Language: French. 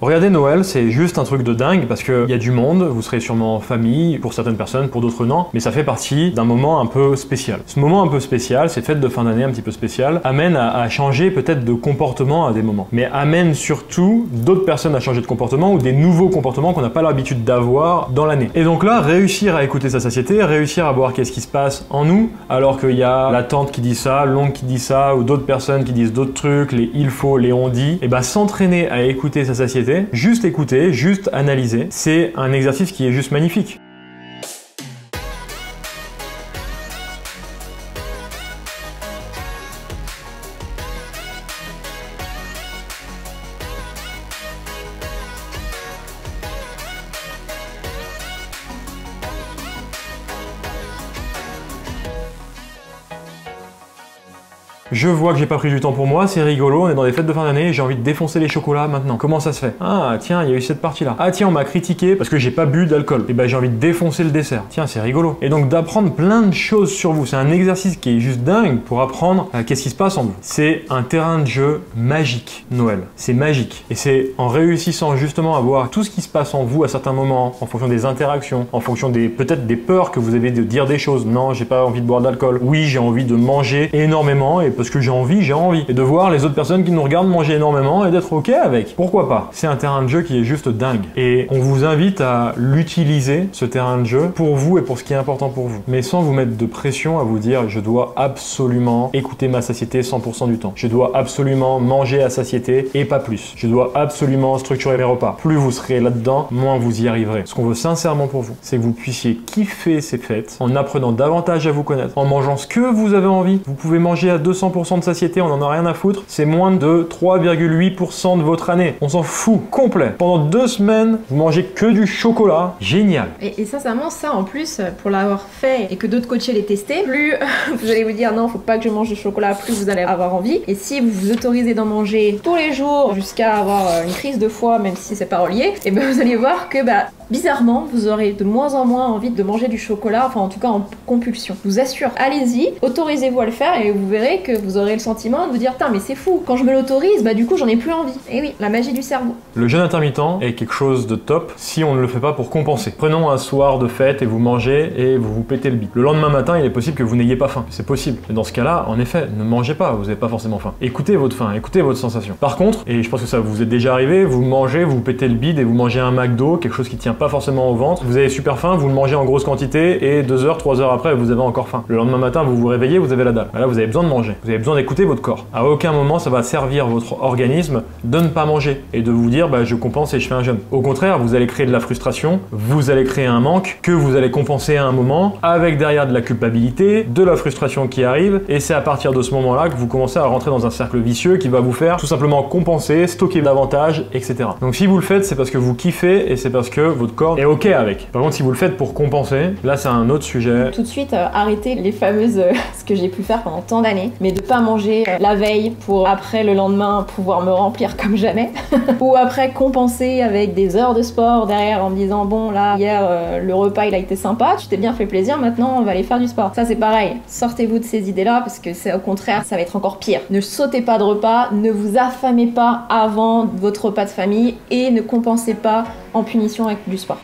Regardez, Noël, c'est juste un truc de dingue parce qu'il y a du monde, vous serez sûrement en famille, pour certaines personnes, pour d'autres non, mais ça fait partie d'un moment un peu spécial. Ce moment un peu spécial, ces fêtes de fin d'année un petit peu spéciales, amène à changer peut-être de comportement à des moments, mais amène surtout d'autres personnes à changer de comportement ou des nouveaux comportements qu'on n'a pas l'habitude d'avoir dans l'année. Et donc là, réussir à écouter sa satiété, réussir à voir qu'est-ce qui se passe en nous, alors qu'il y a la tante qui dit ça, l'oncle qui dit ça, ou d'autres personnes qui disent d'autres trucs, les il faut, les on dit, et bah s'entraîner à écouter sa satiété, juste écouter, juste analyser, c'est un exercice qui est juste magnifique. Je vois que j'ai pas pris du temps pour moi, c'est rigolo, on est dans des fêtes de fin d'année, j'ai envie de défoncer les chocolats maintenant. Comment ça se fait? Ah tiens, il y a eu cette partie-là. Ah tiens, on m'a critiqué parce que j'ai pas bu d'alcool. Et ben j'ai envie de défoncer le dessert. Tiens, c'est rigolo. Et donc d'apprendre plein de choses sur vous, c'est un exercice qui est juste dingue pour apprendre qu'est-ce qui se passe en vous. C'est un terrain de jeu magique, Noël. C'est magique. Et c'est en réussissant justement à voir tout ce qui se passe en vous à certains moments, en fonction des interactions, en fonction des peut-être des peurs que vous avez de dire des choses. Non, j'ai pas envie de boire d'alcool. Oui, j'ai envie de manger énormément et parce que j'ai envie. Et de voir les autres personnes qui nous regardent manger énormément et d'être ok avec. Pourquoi pas? C'est un terrain de jeu qui est juste dingue. Et on vous invite à l'utiliser, ce terrain de jeu, pour vous et pour ce qui est important pour vous. Mais sans vous mettre de pression à vous dire je dois absolument écouter ma satiété 100% du temps. Je dois absolument manger à satiété et pas plus. Je dois absolument structurer mes repas. Plus vous serez là-dedans, moins vous y arriverez. Ce qu'on veut sincèrement pour vous, c'est que vous puissiez kiffer ces fêtes en apprenant davantage à vous connaître, en mangeant ce que vous avez envie. Vous pouvez manger à 200% de satiété, on en a rien à foutre, c'est moins de 3,8% de votre année. On s'en fout, complet. Pendant 2 semaines, vous mangez que du chocolat, génial. Et sincèrement, ça en plus, pour l'avoir fait et que d'autres coachs l'aient testé, plus vous allez vous dire non, faut pas que je mange du chocolat, plus vous allez avoir envie. Et si vous vous autorisez d'en manger tous les jours jusqu'à avoir une crise de foie, même si c'est pas relié, et ben vous allez voir que bizarrement, vous aurez de moins en moins envie de manger du chocolat, enfin en tout cas en compulsion. Je vous assure, allez-y, autorisez-vous à le faire et vous verrez que vous aurez le sentiment de vous dire putain mais c'est fou, quand je me l'autorise, du coup j'en ai plus envie. Et oui, la magie du cerveau. Le jeûne intermittent est quelque chose de top si on ne le fait pas pour compenser. Prenons un soir de fête et vous mangez et vous vous pétez le bide. Le lendemain matin, il est possible que vous n'ayez pas faim. C'est possible. Mais dans ce cas-là, en effet, ne mangez pas, vous n'avez pas forcément faim. Écoutez votre faim, écoutez votre sensation. Par contre, et je pense que ça vous est déjà arrivé, vous mangez, vous pétez le bide et vous mangez un McDo, quelque chose qui tient pas forcément au ventre, vous avez super faim, vous le mangez en grosse quantité et 2 heures, 3 heures après, vous avez encore faim. Le lendemain matin, vous vous réveillez, vous avez la dalle. Là, vous avez besoin de manger. Vous avez besoin d'écouter votre corps. À aucun moment, ça va servir votre organisme de ne pas manger et de vous dire je compense et je fais un jeûne. Au contraire, vous allez créer de la frustration, vous allez créer un manque que vous allez compenser à un moment avec derrière de la culpabilité, de la frustration qui arrive et c'est à partir de ce moment-là que vous commencez à rentrer dans un cercle vicieux qui va vous faire tout simplement compenser, stocker davantage, etc. Donc si vous le faites, c'est parce que vous kiffez et c'est parce que votre corps est ok avec. Par contre, si vous le faites pour compenser, là c'est un autre sujet. Tout de suite, arrêtez les fameuses, ce que j'ai pu faire pendant tant d'années, mais de pas manger la veille pour après le lendemain pouvoir me remplir comme jamais, ou après compenser avec des heures de sport derrière en me disant bon là hier le repas il a été sympa, tu t'es bien fait plaisir, maintenant on va aller faire du sport. Ça c'est pareil, sortez-vous de ces idées là parce que c'est au contraire ça va être encore pire. Ne sautez pas de repas, ne vous affamez pas avant votre repas de famille et ne compensez pas en punition avec du sport.